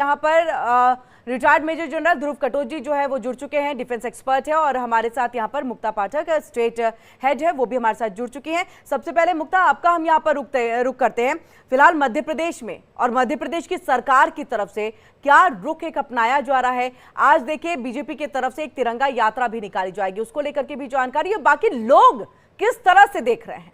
यहाँ पर retired major general ध्रुव कटोच जो है वो जुड़ चुके हैं, डिफेंस एक्सपर्ट है। और हमारे साथ यहाँ पर मुक्ता पाठक स्टेट हेड है, वो भी हमारे साथ जुड़ चुकी हैं। सबसे पहले मुक्ता, आपका हम यहाँ पर रुक करते हैं। फिलहाल मध्य प्रदेश में और मध्य प्रदेश की सरकार की तरफ से क्या रुख एक अपनाया जा रहा है? आज देखिए बीजेपी की तरफ से एक तिरंगा यात्रा भी निकाली जाएगी, उसको लेकर के भी जानकारी है। बाकी लोग किस तरह से देख रहे हैं?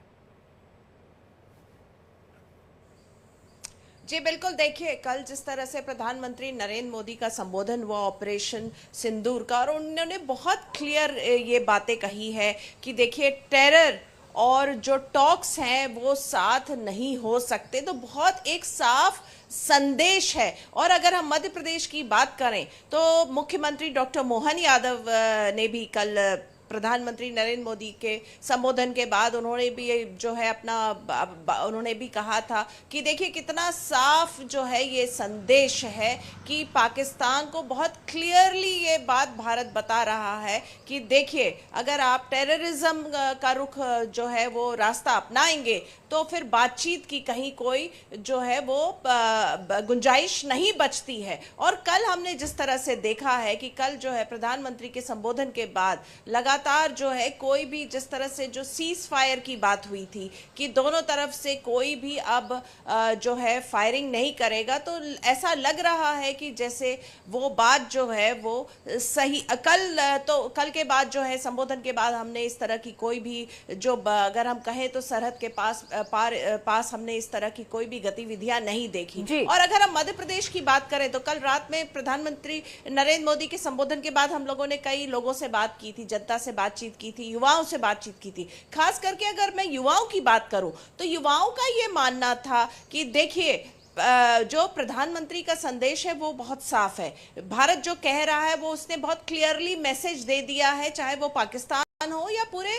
जी बिल्कुल, देखिए कल जिस तरह से प्रधानमंत्री नरेंद्र मोदी का संबोधन हुआ ऑपरेशन सिंदूर का, और उन्होंने बहुत क्लियर ये बातें कही है कि देखिए टेरर और जो टॉक्स हैं वो साथ नहीं हो सकते। तो बहुत एक साफ संदेश है। और अगर हम मध्य प्रदेश की बात करें तो मुख्यमंत्री डॉक्टर मोहन यादव ने भी कल प्रधानमंत्री नरेंद्र मोदी के संबोधन के बाद उन्होंने भी जो है उन्होंने भी कहा था कि देखिए कितना साफ जो है ये संदेश है कि पाकिस्तान को बहुत क्लियरली ये बात भारत बता रहा है कि देखिए अगर आप टेररिज्म का रुख जो है वो रास्ता अपनाएंगे तो फिर बातचीत की कहीं कोई जो है वो गुंजाइश नहीं बचती है। और कल हमने जिस तरह से देखा है कि कल जो है प्रधानमंत्री के संबोधन के बाद लगातार जो है कोई भी जिस तरह से जो सीज फायर की बात हुई थी कि दोनों तरफ से कोई भी अब जो है फायरिंग नहीं करेगा, तो ऐसा लग रहा है कि जैसे वो बात जो है वो सही कल के बाद जो है संबोधन के बाद हमने इस तरह की कोई भी जो अगर हम कहें तो सरहद के पास हमने इस तरह की कोई भी गतिविधियां नहीं देखी। और अगर हम मध्य प्रदेश की बात करें तो कल रात में प्रधानमंत्री नरेंद्र मोदी के संबोधन के बाद हम लोगों ने कई लोगों से बात की थी, जनता से बातचीत की थी, युवाओं से बातचीत की थी। खास करके अगर मैं युवाओं की बात करूं तो युवाओं का ये मानना था कि देखिए जो प्रधानमंत्री का संदेश है वो बहुत साफ है। भारत जो कह रहा है वो उसने बहुत क्लियरली मैसेज दे दिया है, चाहे वो पाकिस्तान हो या पूरे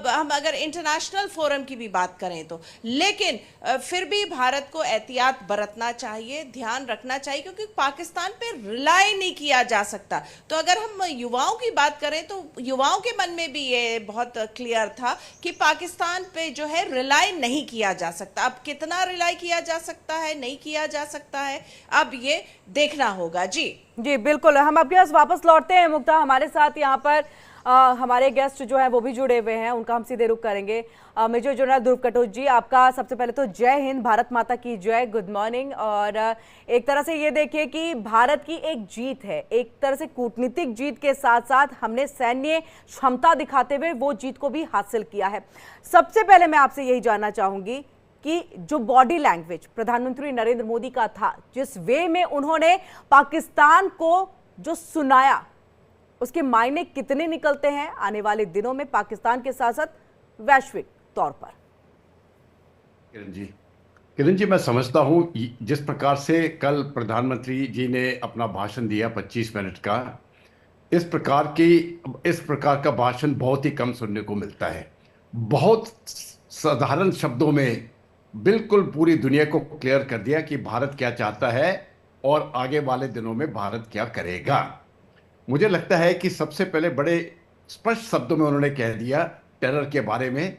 हम अगर इंटरनेशनल फोरम की भी बात करें तो। लेकिन फिर भी भारत को एहतियात बरतना चाहिए, ध्यान रखना चाहिए, क्योंकि पाकिस्तान पे रिलाई नहीं किया जा सकता। तो अगर हम युवाओं की बात करें तो युवाओं के मन में भी ये बहुत क्लियर था कि पाकिस्तान पे जो है रिलाई नहीं किया जा सकता। अब कितना रिलाई किया जा सकता है, नहीं किया जा सकता है, अब ये देखना होगा। जी बिल्कुल, हम आपके पास वापस लौटते हैं मुक्ता। हमारे साथ यहाँ पर हमारे गेस्ट जो है वो भी जुड़े हुए हैं, उनका हम सीधे रुख करेंगे। मेजर जनरल ध्रुव कटोच जी, आपका सबसे पहले तो जय हिंद, भारत माता की जय, गुड मॉर्निंग। और एक तरह से ये देखिए कि भारत की एक जीत है, एक तरह से कूटनीतिक जीत के साथ साथ हमने सैन्य क्षमता दिखाते हुए वो जीत को भी हासिल किया है। सबसे पहले मैं आपसे यही जानना चाहूंगी कि जो बॉडी लैंग्वेज प्रधानमंत्री नरेंद्र मोदी का था, जिस वे में उन्होंने पाकिस्तान को जो सुनाया, उसके मायने कितने निकलते हैं आने वाले दिनों में पाकिस्तान के साथ साथ वैश्विक तौर पर? किरण जी, मैं समझता हूं जिस प्रकार से कल प्रधानमंत्री जी ने अपना भाषण दिया 25 मिनट का, इस प्रकार का भाषण बहुत ही कम सुनने को मिलता है। बहुत साधारण शब्दों में बिल्कुल पूरी दुनिया को क्लियर कर दिया कि भारत क्या चाहता है और आगे वाले दिनों में भारत क्या करेगा। मुझे लगता है कि सबसे पहले बड़े स्पष्ट शब्दों में उन्होंने कह दिया टेरर के बारे में।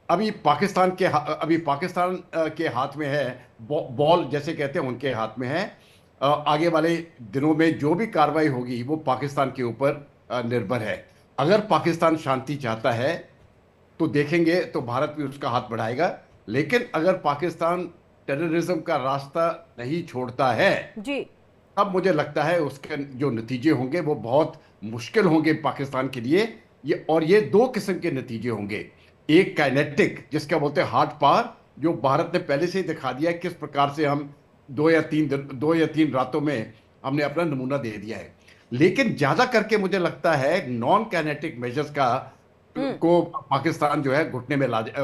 अभी पाकिस्तान के हाथ में है बॉल, जैसे कहते हैं, उनके हाथ में है। आगे वाले दिनों में जो भी कार्रवाई होगी वो पाकिस्तान के ऊपर निर्भर है। अगर पाकिस्तान शांति चाहता है तो देखेंगे तो भारत भी उसका हाथ बढ़ाएगा, लेकिन अगर पाकिस्तान टेररिज्म का रास्ता नहीं छोड़ता है जी, अब मुझे लगता है उसके जो नतीजे होंगे वो बहुत मुश्किल होंगे पाकिस्तान के लिए। ये दो किस्म के नतीजे होंगे। एक काइनेटिक, जिसका बोलते हैं हार्ड पावर, जो भारत ने पहले से ही दिखा दिया है किस प्रकार से हम 2 या 3 रातों में हमने अपना नमूना दे दिया है। लेकिन ज्यादा करके मुझे लगता है नॉन काइनेटिक मेजर्स को पाकिस्तान जो है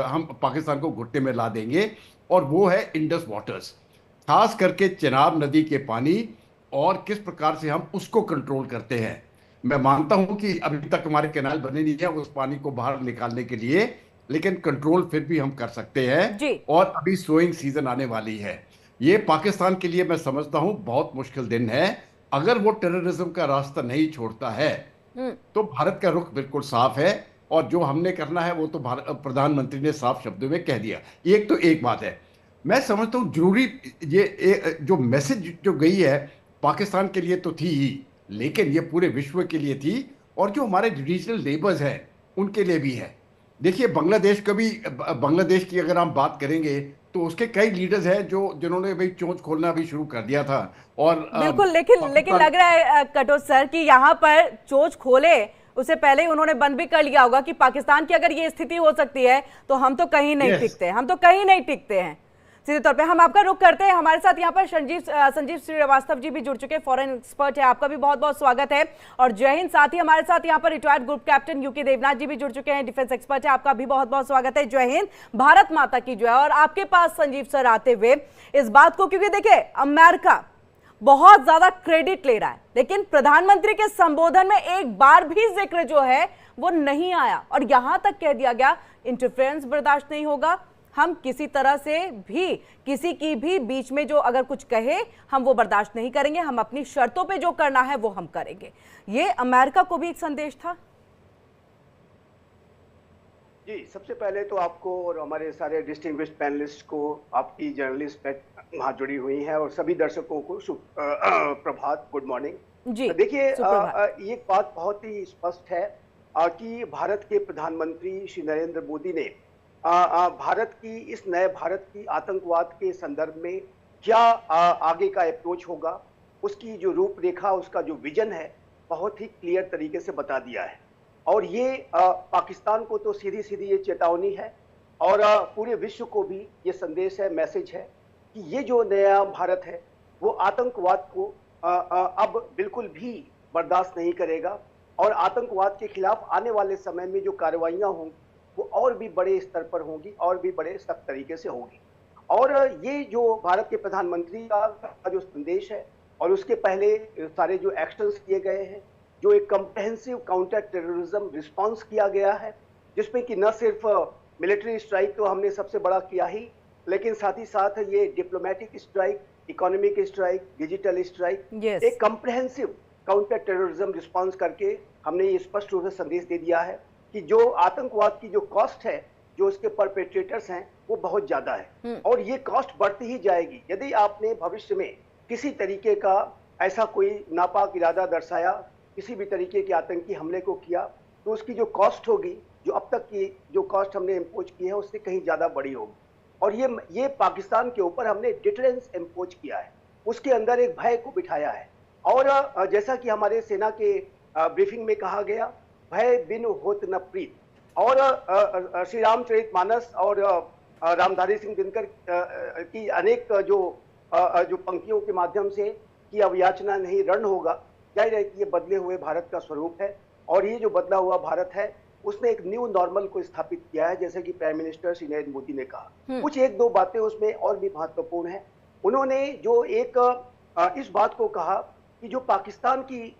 हम पाकिस्तान को घुटने में ला देंगे, और वो है इंडस वाटर्स, खास करके चिनाब नदी के पानी, और किस प्रकार से हम उसको कंट्रोल करते हैं। मैं मानता हूं कि अभी तक हमारे कैनाल बने नहीं है उस पानी को बाहर निकालने के लिए, लेकिन कंट्रोल फिर भी हम कर सकते हैं। और अभी सोइंग सीजन आने वाली है। ये पाकिस्तान के लिए मैं समझता हूं बहुत मुश्किल दिन है। अगर वो टेररिज्म का रास्ता नहीं छोड़ता है तो भारत का रुख बिल्कुल साफ है, और जो हमने करना है वो तो प्रधानमंत्री ने साफ शब्दों में कह दिया। एक बात है, मैं समझता हूं जरूरी जो मैसेज जो गई है पाकिस्तान के लिए तो थी ही, लेकिन ये पूरे विश्व के लिए थी, और जो हमारे रीजनल नेबर्स हैं उनके लिए भी है। देखिए बांग्लादेश की अगर हम बात करेंगे तो उसके कई लीडर्स हैं जिन्होंने भाई चोंच खोलना भी शुरू कर दिया था। और बिल्कुल, लेकिन लग रहा है कटोच सर कि यहाँ पर चोंच खोले उससे पहले ही उन्होंने बंद भी कर लिया होगा कि पाकिस्तान की अगर ये स्थिति हो सकती है तो हम तो कहीं नहीं टिकते, हम तो कहीं नहीं टिकते हैं। सीधे तौर पे हम आपका रुख करते हैं। हमारे साथ यहाँ पर संजीव श्रीवास्तव जी भी जुड़ चुके हैं, फॉरेन एक्सपर्ट है, आपका भी बहुत बहुत स्वागत है। और जय हिंद। साथ ही हमारे साथ यहाँ पर retired group captain UK Devnath ji भी जुड़ चुके हैं, डिफेंस एक्सपर्ट है, आपका भी बहुत बहुत स्वागत है। जय हिंद, भारत माता की जय। और आपके पास संजीव सर आते हुए इस बात को, क्योंकि देखिए अमेरिका बहुत ज्यादा क्रेडिट ले रहा है, लेकिन प्रधानमंत्री के संबोधन में एक बार भी जिक्र जो है वो नहीं आया, और यहां तक कह दिया गया इंटरफेरेंस बर्दाश्त नहीं होगा, हम किसी तरह से भी किसी की भी बीच में जो अगर कुछ कहे हम वो बर्दाश्त नहीं करेंगे, हम अपनी शर्तों पे जो करना है वो हम करेंगे। ये अमेरिका को भी एक संदेश था। जी, सबसे पहले तो आपको और हमारे सारे डिस्टिंग्विश्ड पैनलिस्ट को, आपकी जर्नलिस्ट वहां जुड़ी हुई हैं, और सभी दर्शकों को प्रभात, गुड मॉर्निंग जी। देखिए ये बात बहुत ही स्पष्ट है कि भारत के प्रधानमंत्री श्री नरेंद्र मोदी ने भारत की, इस नए भारत की आतंकवाद के संदर्भ में क्या आगे का अप्रोच होगा, उसकी जो रूपरेखा, उसका जो विजन है, बहुत ही क्लियर तरीके से बता दिया है। और ये पाकिस्तान को तो सीधी सीधी ये चेतावनी है, और पूरे विश्व को भी ये संदेश है, मैसेज है कि ये जो नया भारत है वो आतंकवाद को अब बिल्कुल भी बर्दाश्त नहीं करेगा, और आतंकवाद के खिलाफ आने वाले समय में जो कार्रवाइयाँ होंगी वो और भी बड़े स्तर पर होंगी, और भी बड़े सख्त तरीके से होंगी। और ये जो भारत के प्रधानमंत्री का जो संदेश है, और उसके पहले सारे जो एक्शंस किए गए हैं, जो एक कम्प्रहेंसिव काउंटर टेररिज्म रिस्पांस किया गया है, जिसमें कि न सिर्फ मिलिट्री स्ट्राइक तो हमने सबसे बड़ा किया ही, लेकिन साथ ही साथ ये diplomatic strike, economic strike, digital strike, एक कम्प्रहेंसिव काउंटर टेररिज्म रिस्पांस करके हमने ये स्पष्ट रूप से संदेश दे दिया है कि जो आतंकवाद की जो कॉस्ट है, जो उसके परपेट्रेटर्स हैं, वो बहुत ज्यादा है, और ये कॉस्ट बढ़ती ही जाएगी। यदि आपने भविष्य में किसी तरीके का ऐसा कोई नापाक इरादा दर्शाया, किसी भी तरीके के आतंकी हमले को किया, तो उसकी जो कॉस्ट होगी, जो अब तक की जो कॉस्ट हमने इम्पोज की है, उससे कहीं ज्यादा बड़ी होगी। और ये पाकिस्तान के ऊपर हमने डिटरेंस इम्पोज किया है, उसके अंदर एक भय को बिठाया है। और जैसा कि हमारे सेना के ब्रीफिंग में कहा गया, भय बिन होत न प्रीत, और श्री रामचरितमानस और रामधारी सिंह दिनकर की अनेक जो पंक्तियों के माध्यम से कि अब याचना नहीं रण होगा, जाहिर है कि ये बदले हुए भारत का स्वरूप है। और ये जो बदला हुआ भारत है उसने एक न्यू नॉर्मल को स्थापित किया है, जैसे कि प्राइम मिनिस्टर श्री नरेंद्र मोदी ने कहा। कुछ एक दो बातें उसमें और भी महत्वपूर्ण है। उन्होंने जो एक इस बात को कहा कि जो पाकिस्तान की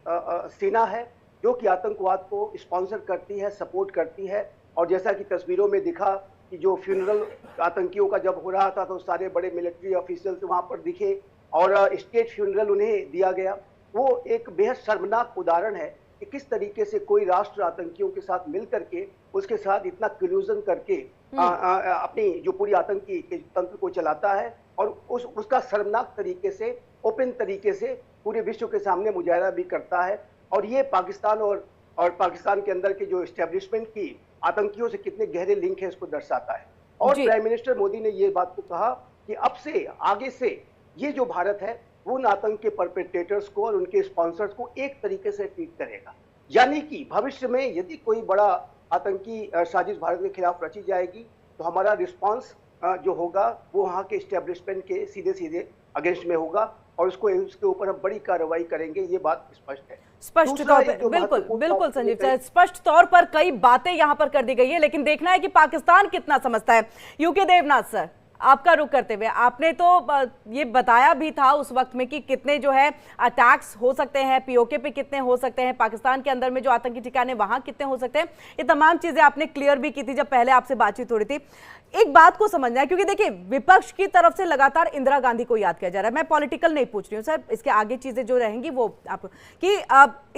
सेना है, जो कि आतंकवाद को स्पॉन्सर करती है, सपोर्ट करती है, और जैसा कि तस्वीरों में दिखा कि जो फ्यूनरल आतंकियों का जब हो रहा था तो सारे बड़े मिलिट्री ऑफिशियल्स वहां पर दिखे, और स्टेट फ्यूनरल उन्हें दिया गया। वो एक बेहद शर्मनाक उदाहरण है कि किस तरीके से कोई राष्ट्र आतंकियों के साथ मिल करके, उसके साथ इतना क्लूजन करके अपनी जो पूरी आतंकी तंत्र को चलाता है, और उसका शर्मनाक तरीके से, ओपन तरीके से पूरे विश्व के सामने मुजाहरा भी करता है। और ये पाकिस्तान और पाकिस्तान के अंदर के जो एस्टेब्लिशमेंट की आतंकियों से कितने गहरे लिंक है इसको दर्शाता है। और प्राइम मिनिस्टर मोदी ने ये बात को कहा कि अब से आगे से ये जो भारत है वो उन आतंक के परपेट्रेटर्स को और उनके स्पॉन्सर्स को एक तरीके से ट्रीट करेगा। यानी कि भविष्य में यदि कोई बड़ा आतंकी साजिश भारत के खिलाफ रची जाएगी तो हमारा रिस्पांस जो होगा वो वहाँ के एस्टेब्लिशमेंट के सीधे सीधे अगेंस्ट में होगा, और उसके ऊपर हम बड़ी कार्रवाई करेंगे। ये बात स्पष्ट है, स्पष्ट तौर पर। बिल्कुल संजीव सर, स्पष्ट तौर पर कई बातें यहां पर कर दी गई है, लेकिन देखना है कि पाकिस्तान कितना समझता है। यूके देवनाथ सर, आपका रुख करते हुए, आपने तो ये बताया भी था उस वक्त में कि कितने जो है अटैक्स हो सकते हैं, पीओके पे कितने हो सकते हैं, पाकिस्तान के अंदर में जो आतंकी ठिकाने वहां कितने हो सकते हैं, ये तमाम चीजें आपने क्लियर भी की थी जब पहले आपसे बातचीत हो रही थी। एक बात को समझना है, क्योंकि देखिए विपक्ष की तरफ से लगातार इंदिरा गांधी को याद किया जा रहा है। मैं पॉलिटिकल नहीं पूछ रही हूँ सर, इसके आगे चीजें जो रहेंगी वो आपको, कि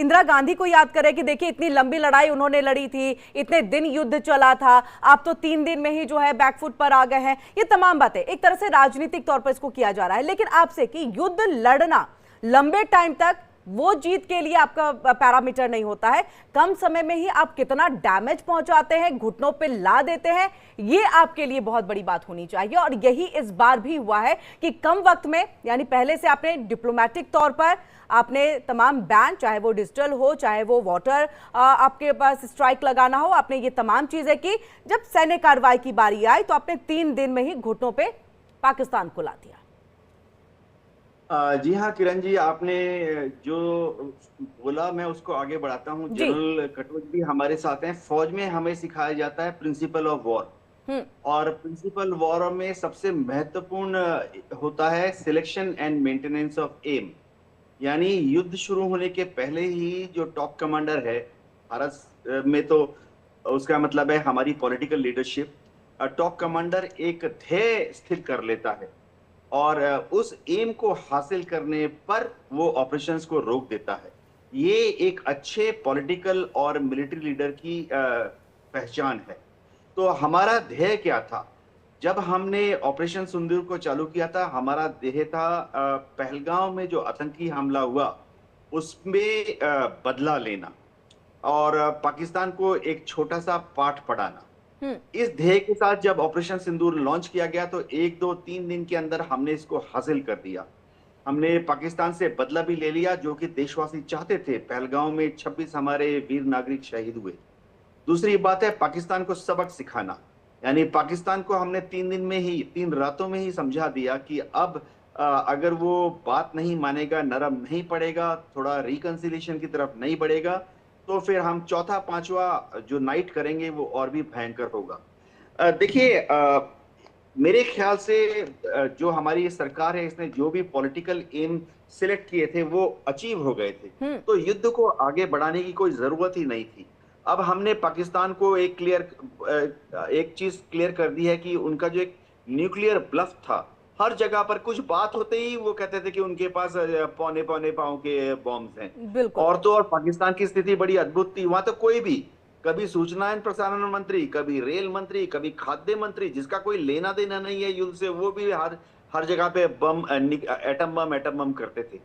इंदिरा गांधी को याद करें कि देखिए इतनी लंबी लड़ाई उन्होंने लड़ी थी, इतने दिन युद्ध चला था, आप तो 3 दिन में ही जो है बैकफुट पर आ गए हैं। ये तमाम बातें एक तरह से राजनीतिक तौर पर इसको किया जा रहा है, लेकिन आपसे कि युद्ध लड़ना लंबे टाइम तक वो जीत के लिए आपका पैरामीटर नहीं होता है। कम समय में ही आप कितना डैमेज पहुंचाते हैं, घुटनों पे ला देते हैं, ये आपके लिए बहुत बड़ी बात होनी चाहिए। और यही इस बार भी हुआ है कि कम वक्त में, यानी पहले से आपने डिप्लोमेटिक तौर पर आपने तमाम बैन, चाहे वो डिजिटल हो, चाहे वो वाटर आपके पास स्ट्राइक लगाना हो, आपने ये तमाम चीजें की। जब सैन्य कार्रवाई की बारी आई तो आपने 3 दिन में ही घुटनों पे पाकिस्तान को ला दिया। जी हाँ किरण जी, आपने जो बोला मैं उसको आगे बढ़ाता हूँ। जनरल कटोच भी हमारे साथ हैं। फौज में हमें सिखाया जाता है प्रिंसिपल ऑफ वॉर, और प्रिंसिपल वॉर में सबसे महत्वपूर्ण होता है selection and maintenance of aim. यानी युद्ध शुरू होने के पहले ही जो टॉप कमांडर है भारत में, तो उसका मतलब है हमारी पॉलिटिकल लीडरशिप, टॉप कमांडर एक ध्येय स्थिर कर लेता है और उस एम को हासिल करने पर वो ऑपरेशंस को रोक देता है। ये एक अच्छे पॉलिटिकल और मिलिट्री लीडर की पहचान है। तो हमारा ध्येय क्या था? जब हमने ऑपरेशन सिंदूर को चालू किया था, हमारा ध्येय था पहलगांव में जो आतंकी हमला हुआ उसमें बदला लेना और पाकिस्तान को एक छोटा सा पाठ पढ़ाना। इस ध्येय के साथ जब ऑपरेशन सिंदूर लॉन्च किया गया तो 1, 2, 3 दिन के अंदर हमने इसको हासिल कर दिया। हमने पाकिस्तान से बदला भी ले लिया, जो कि देशवासी चाहते थे। पहलगांव में 26 हमारे वीर नागरिक शहीद हुए। दूसरी बात है पाकिस्तान को सबक सिखाना, यानी पाकिस्तान को हमने 3 दिन में ही, 3 रातों में ही समझा दिया कि अब अगर वो बात नहीं मानेगा, नरम नहीं पड़ेगा, थोड़ा रिकंसिलिएशन की तरफ नहीं बढ़ेगा, तो फिर हम चौथा पांचवा जो नाइट करेंगे वो और भी भयंकर होगा। देखिए, मेरे ख्याल से जो हमारी सरकार है, इसने जो भी पॉलिटिकल एम सिलेक्ट किए थे वो अचीव हो गए थे। तो युद्ध को आगे बढ़ाने की कोई जरूरत ही नहीं थी। अब हमने पाकिस्तान को एक चीज क्लियर कर दी है कि उनका जो एक न्यूक्लियर ब्लफ था, हर जगह पर कुछ बात होते ही वो कहते थे कि उनके पास पौने पाँव के बॉम्ब्स हैं। और तो और पाकिस्तान की स्थिति बड़ी अद्भुत थी। वहां तो कोई भी, कभी सूचना एवं प्रसारण मंत्री, कभी रेल मंत्री, कभी खाद्य मंत्री, जिसका कोई लेना देना नहीं है युद्ध से, वो भी हर जगह पे एटम बम करते थे।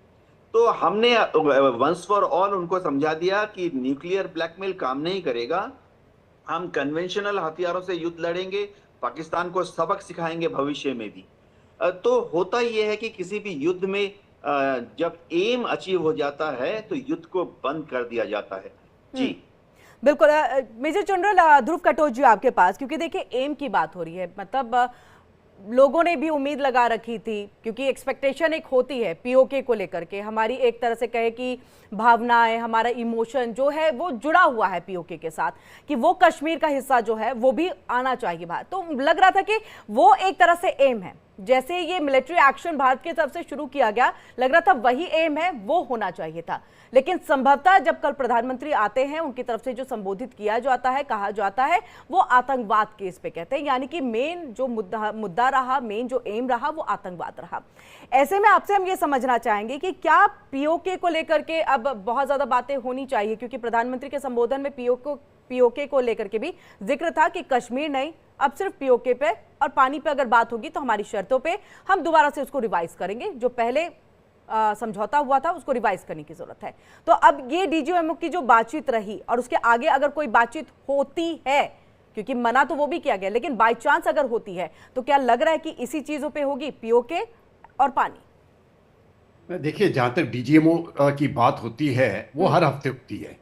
तो हमने वंस फॉर ऑल उनको समझा दिया कि न्यूक्लियर ब्लैकमेल काम नहीं करेगा, हम कन्वेंशनल हथियारों से युद्ध लड़ेंगे, पाकिस्तान को सबक सिखाएंगे भविष्य में भी। तो होता यह है कि किसी भी युद्ध में जब एम अचीव हो जाता है तो युद्ध को बंद कर दिया जाता है। जी बिल्कुल। मेजर जनरल ध्रुव कटोच जी आपके पास, क्योंकि देखिए एम की बात हो रही है, मतलब लोगों ने भी उम्मीद लगा रखी थी, क्योंकि एक्सपेक्टेशन एक होती है पीओके को लेकर के, हमारी एक तरह से कहे कि भावनाएं, हमारा इमोशन जो है वो जुड़ा हुआ है पीओके के साथ, कि वो कश्मीर का हिस्सा जो है वो भी आना चाहिए बाहर। तो लग रहा था कि वो एक तरह से एम है। जैसे ये मिलिट्री एक्शन भारत की तरफ से शुरू किया गया, लग रहा था वही एम है, वो होना चाहिए था। लेकिन संभवतः जब कल प्रधानमंत्री आते हैं, उनकी तरफ से जो संबोधित किया जाता है, कहा जाता है, वो आतंकवाद केस पे कहते हैं, यानी कि मेन जो मुद्दा रहा, मेन जो एम रहा, वो आतंकवाद रहा। ऐसे में आपसे हम ये समझना चाहेंगे कि क्या पीओके को लेकर के अब बहुत ज्यादा बातें होनी चाहिए, क्योंकि प्रधानमंत्री के संबोधन में पीओके को लेकर के भी जिक्र था कि कश्मीर नहीं, अब सिर्फ पीओके पे और पानी पे अगर बात होगी तो हमारी शर्तों पे हम दोबारा से उसको रिवाइज करेंगे, जो पहले समझौता हुआ था उसको रिवाइज करने की जरूरत है। तो अब ये डीजीएमओ की जो बातचीत रही और उसके आगे अगर कोई बातचीत होती है, क्योंकि मना तो वो भी किया गया, लेकिन बाय चांस अगर होती है तो क्या लग रहा है कि इसी चीजों पे होगी, पीओके और पानी? देखिए, जहां तक डीजीएमओ की बात होती है वो हर हफ्ते होती है,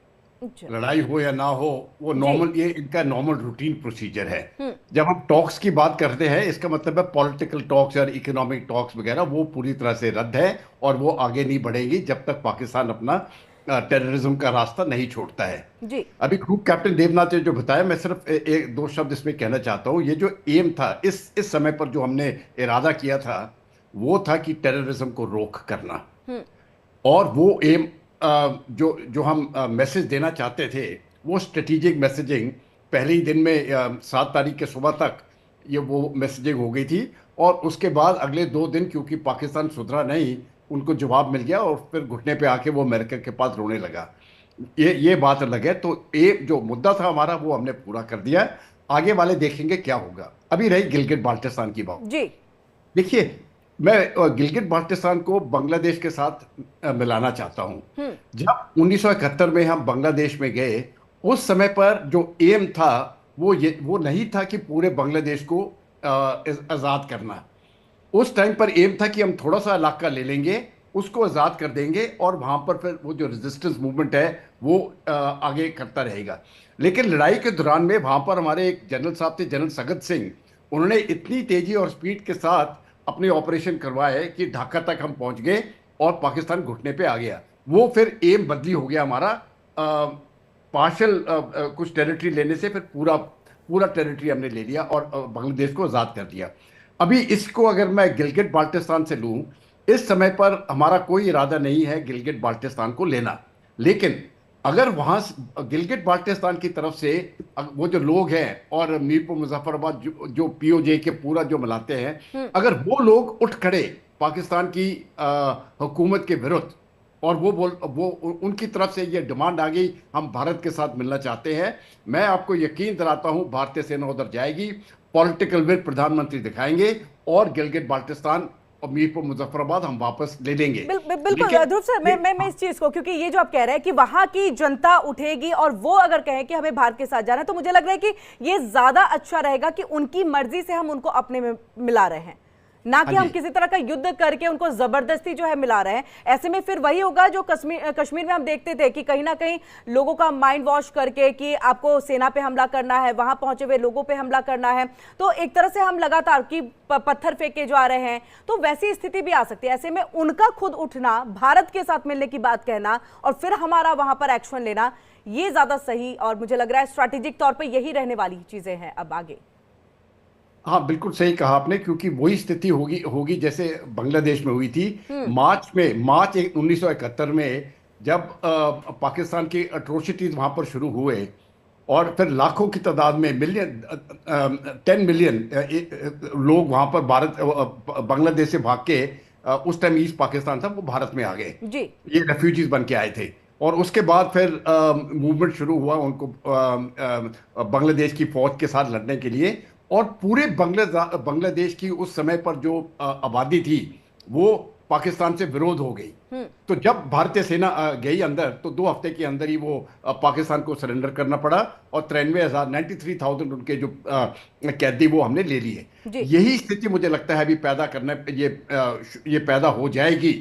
लड़ाई हो या ना हो, वो नॉर्मल, ये इनका नॉर्मल रूटीन प्रोसीजर है। जब हम टॉक्स की बात करते हैं, इसका मतलब है पॉलिटिकल टॉक्स और इकोनॉमिक टॉक्स वगैरह, वो पूरी तरह से रद्द है और वो आगे नहीं बढ़ेगी जब तक पाकिस्तान अपना टेररिज्म का रास्ता नहीं छोड़ता है। जी। अभी ग्रुप कैप्टन देवनाथ ने जो बताया, मैं सिर्फ 1-2 शब्द इसमें कहना चाहता हूँ। ये जो एम था इस समय पर, जो हमने इरादा किया था, वो था कि टेररिज्म को रोक करना, और वो एम जो हम मैसेज देना चाहते थे, वो स्ट्रेटेजिक मैसेजिंग पहले ही दिन में 7 तारीख के सुबह तक ये वो मैसेजिंग हो गई थी, और उसके बाद अगले 2 दिन क्योंकि पाकिस्तान सुधरा नहीं, उनको जवाब मिल गया और फिर घुटने पे आके वो अमेरिका के पास रोने लगा। ये बात अलग है। तो जो मुद्दा था हमारा वो हमने पूरा कर दिया, आगे वाले देखेंगे क्या होगा। अभी रही गिलगित बाल्टिस्तान की बात। जी देखिए, मैं गिलगित बाल्टिस्तान को बांग्लादेश के साथ मिलाना चाहता हूं। जब 1971 में हम बांग्लादेश में गए, उस समय पर जो एम था वो नहीं था कि पूरे बांग्लादेश को आज़ाद करना। उस टाइम पर एम था कि हम थोड़ा सा इलाका ले लेंगे, उसको आज़ाद कर देंगे और वहां पर फिर वो जो रेजिस्टेंस मूवमेंट है वो आगे करता रहेगा। लेकिन लड़ाई के दौरान में वहां पर हमारे एक जनरल साहब थे, जनरल सगत सिंह, उन्होंने इतनी तेजी और स्पीड के साथ अपने ऑपरेशन करवाए कि ढाका तक हम पहुंच गए और पाकिस्तान घुटने पे आ गया। वो फिर एम बदली हो गया हमारा, पार्शल कुछ टेरिटरी लेने से फिर पूरा पूरा टेरिटरी हमने ले लिया और बांग्लादेश को आज़ाद कर दिया। अभी इसको अगर मैं गिलगित बाल्टिस्तान से लूं, इस समय पर हमारा कोई इरादा नहीं है गिलगित बाल्टिस्तान को लेना। लेकिन अगर वहां गिलगित बाल्टिस्तान की तरफ से वो जो लोग हैं और मीरपुर मुजफ्फराबाद जो पीओजे के पूरा जो मिलाते हैं, अगर वो लोग उठ खड़े पाकिस्तान की हुकूमत के विरुद्ध और वो उनकी तरफ से ये डिमांड आ गई हम भारत के साथ मिलना चाहते हैं, मैं आपको यकीन दिलाता हूं भारतीय सेना उधर जाएगी, पॉलिटिकल विल प्रधानमंत्री दिखाएंगे और गिलगित बाल्टिस्तान और मीरपुर मुजफ्फराबाद हम वापस ले लेंगे। बिल्कुल ध्रुव सर, मैं इस चीज को, क्योंकि ये जो आप कह रहे हैं कि वहां की जनता उठेगी और वो अगर कहें कि हमें भारत के साथ जाना है, तो मुझे लग रहा है कि ये ज्यादा अच्छा रहेगा कि उनकी मर्जी से हम उनको अपने में मिला रहे हैं, ना कि हम किसी तरह का युद्ध करके उनको जबरदस्ती जो है मिला रहे हैं। ऐसे में फिर वही होगा जो कश्मीर में हम देखते थे कि कहीं ना कहीं लोगों का माइंड वॉश करके कि आपको सेना पे हमला करना है, वहां पहुंचे हुए लोगों पे हमला करना है, तो एक तरह से हम लगातार कि पत्थर फेंके जा रहे हैं, तो वैसी स्थिति भी आ सकती है। ऐसे में उनका खुद उठना, भारत के साथ मिलने की बात कहना और फिर हमारा वहां पर एक्शन लेना, ये ज्यादा सही और मुझे लग रहा है स्ट्रैटेजिक तौर पर यही रहने वाली चीजें हैं अब आगे। हाँ, बिल्कुल सही कहा आपने, क्योंकि वही स्थिति होगी जैसे बांग्लादेश में हुई थी। मार्च 1971 में जब पाकिस्तान की अट्रोसिटीज वहां पर शुरू हुए और फिर लाखों की तादाद में 10 मिलियन लोग वहां पर बांग्लादेश से भाग के, उस टाइम ईस्ट पाकिस्तान था, वो भारत में आ गए, ये रेफ्यूजीज बन के आए थे। और उसके बाद फिर मूवमेंट शुरू हुआ उनको बांग्लादेश की फौज के साथ लड़ने के लिए, और पूरे बांग्लादेश की उस समय पर जो आबादी थी वो पाकिस्तान से विरोध हो गई। तो जब भारतीय सेना गई अंदर, तो 2 हफ्ते के अंदर ही वो पाकिस्तान को सरेंडर करना पड़ा और 93,000 उनके जो कैदी वो हमने ले लिए। यही स्थिति मुझे लगता है अभी पैदा करना, ये पैदा हो जाएगी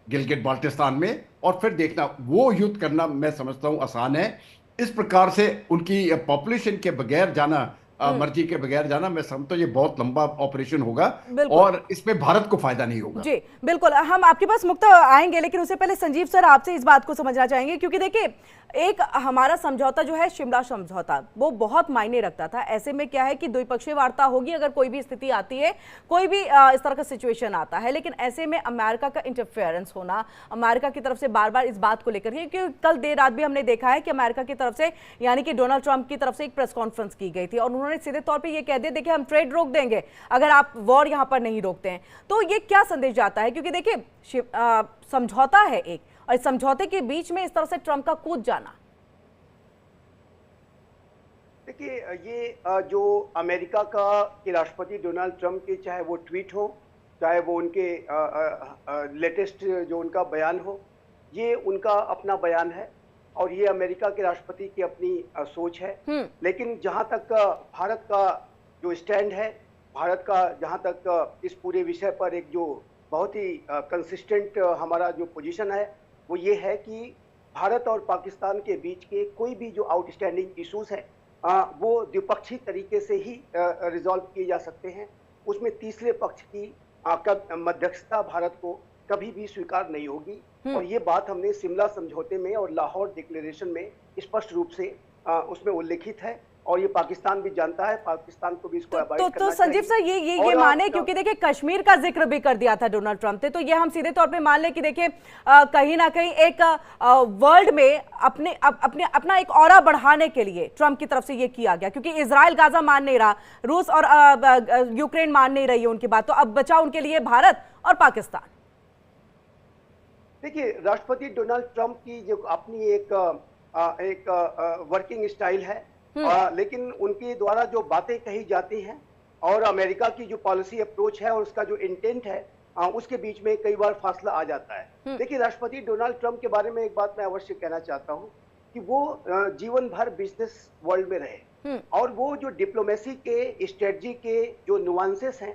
गिलगित बाल्टिस्तान में, और फिर देखना वो युद्ध करना मैं समझता हूँ आसान है। इस प्रकार से उनकी पॉपुलेशन के बगैर जाना, मर्जी के बगैर जाना, मैं समझता हूं ये बहुत लंबा ऑपरेशन होगा और इसमें भारत को फायदा नहीं होगा। जी बिल्कुल, हम आपके पास मुक्ता आएंगे, लेकिन उससे पहले संजीव सर आपसे इस बात को समझना चाहेंगे, क्योंकि देखिए एक हमारा समझौता जो है शिमला समझौता, वो बहुत मायने रखता था। ऐसे में क्या है कि द्विपक्षीय वार्ता होगी अगर कोई भी स्थिति आती है, कोई भी इस तरह का सिचुएशन आता है, लेकिन ऐसे में अमेरिका का इंटरफेरेंस होना, अमेरिका की तरफ से बार बार इस बात को लेकर, क्योंकि कल देर रात भी हमने देखा है कि अमेरिका की तरफ से, यानी कि डोनाल्ड ट्रंप की तरफ से एक प्रेस कॉन्फ्रेंस की गई थी और उन्होंने सीधे तौर पर यह कह दिया, देखिए हम ट्रेड रोक देंगे अगर आप वॉर यहां पर नहीं रोकते हैं। तो ये क्या संदेश जाता है, क्योंकि देखिए समझौता है एक, और इस समझौते के बीच में इस तरह से ट्रंप का कूद जाना। देखिए ये जो अमेरिका के राष्ट्रपति डोनाल्ड ट्रंप के, चाहे वो ट्वीट हो, चाहे वो उनके लेटेस्ट जो उनका बयान हो, ये उनका अपना बयान है और ये अमेरिका के राष्ट्रपति की अपनी सोच है। लेकिन जहां तक भारत का जो स्टैंड है, भारत का जहां तक इस पूरे विषय पर एक जो बहुत ही कंसिस्टेंट हमारा जो पोजीशन है, वो ये है कि भारत और पाकिस्तान के बीच के कोई भी जो आउटस्टैंडिंग इश्यूज हैं वो द्विपक्षीय तरीके से ही रिजॉल्व किए जा सकते हैं। उसमें तीसरे पक्ष की मध्यस्थता भारत को कभी भी स्वीकार नहीं होगी, और ये बात हमने शिमला समझौते में और लाहौर डिक्लेरेशन में स्पष्ट रूप से उसमें उल्लेखित है, और ये पाकिस्तान भी जानता है, पाकिस्तान को भी इसको अवॉइड करना तो संजीव सर ये माने, क्योंकि देखिए कश्मीर का जिक्र भी कर दिया था डोनाल्ड ट्रंप ने, तो ये हम सीधे तौर पे मान ले कि देखिए कहीं ना कहीं एक वर्ल्ड में अपना एक ऑरा बढ़ाने के लिए ट्रंप की तरफ से ये किया गया, क्योंकि इजराइल गाजा मान नहीं रहा, रूस और यूक्रेन मान नहीं रही है उनकी बात, तो अब बचा उनके लिए भारत और पाकिस्तान। देखिए राष्ट्रपति डोनाल्ड ट्रंप की जो अपनी एक वर्किंग स्टाइल है, लेकिन उनके द्वारा जो बातें कही जाती हैं और अमेरिका की जो पॉलिसी अप्रोच है और उसका जो इंटेंट है, उसके बीच में कई बार फासला आ जाता है। देखिए, राष्ट्रपति डोनाल्ड ट्रंप के बारे में एक बात मैं अवश्य कहना चाहता हूँ कि वो जीवन भर बिजनेस वर्ल्ड में रहे और वो जो डिप्लोमेसी के स्ट्रेटजी के जो नुआंसेस हैं,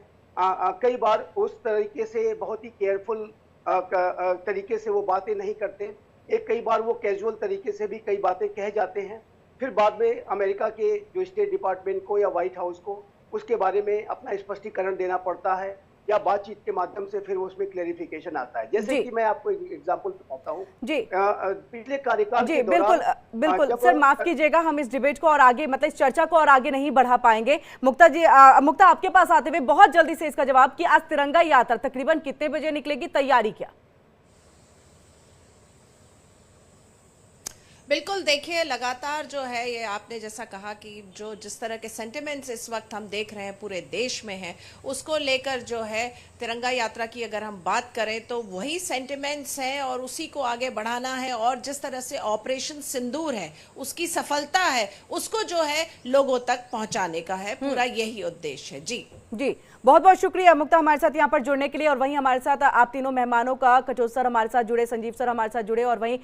कई बार उस तरीके से बहुत ही केयरफुल तरीके से वो बातें नहीं करते। कई बार वो कैजुअल तरीके से भी कई बातें कह जाते हैं, फिर बाद में अमेरिका के जो स्टेट डिपार्टमेंट को या व्हाइट हाउस को उसके बारे में अपना स्पष्टीकरण देना पड़ता है या बातचीत के माध्यम से फिर उसमें क्लेरिफिकेशन आता है। जैसे कि मैं आपको एक एग्जांपल बताता हूँ जी, पिछले कार्यकाल के दौरान बिल्कुल सर, माफ कीजिएगा, हम इस डिबेट को और आगे, मतलब इस चर्चा को और आगे नहीं बढ़ा पाएंगे। मुक्ता जी, मुक्ता आपके पास आते हुए बहुत जल्दी से इसका जवाब कि आज तिरंगा यात्रा तकरीबन कितने बजे निकलेगी, तैयारी क्या? बिल्कुल, देखिए लगातार जो है ये आपने जैसा कहा कि जो जिस तरह के सेंटिमेंट्स इस वक्त हम देख रहे हैं पूरे देश में हैं, उसको लेकर जो है तिरंगा यात्रा की अगर हम बात करें तो वही सेंटिमेंट्स हैं और उसी को आगे बढ़ाना है। और जिस तरह से ऑपरेशन सिंदूर है उसकी सफलता है, उसको जो है लोगों तक पहुंचाने का है, पूरा यही उद्देश्य है। जी जी, बहुत बहुत शुक्रिया मुक्ता हमारे साथ यहाँ पर जुड़ने के लिए। और वहीं हमारे साथ आप तीनों मेहमानों का, कटोच सर हमारे साथ जुड़े, संजीव सर हमारे साथ जुड़े, और वहीं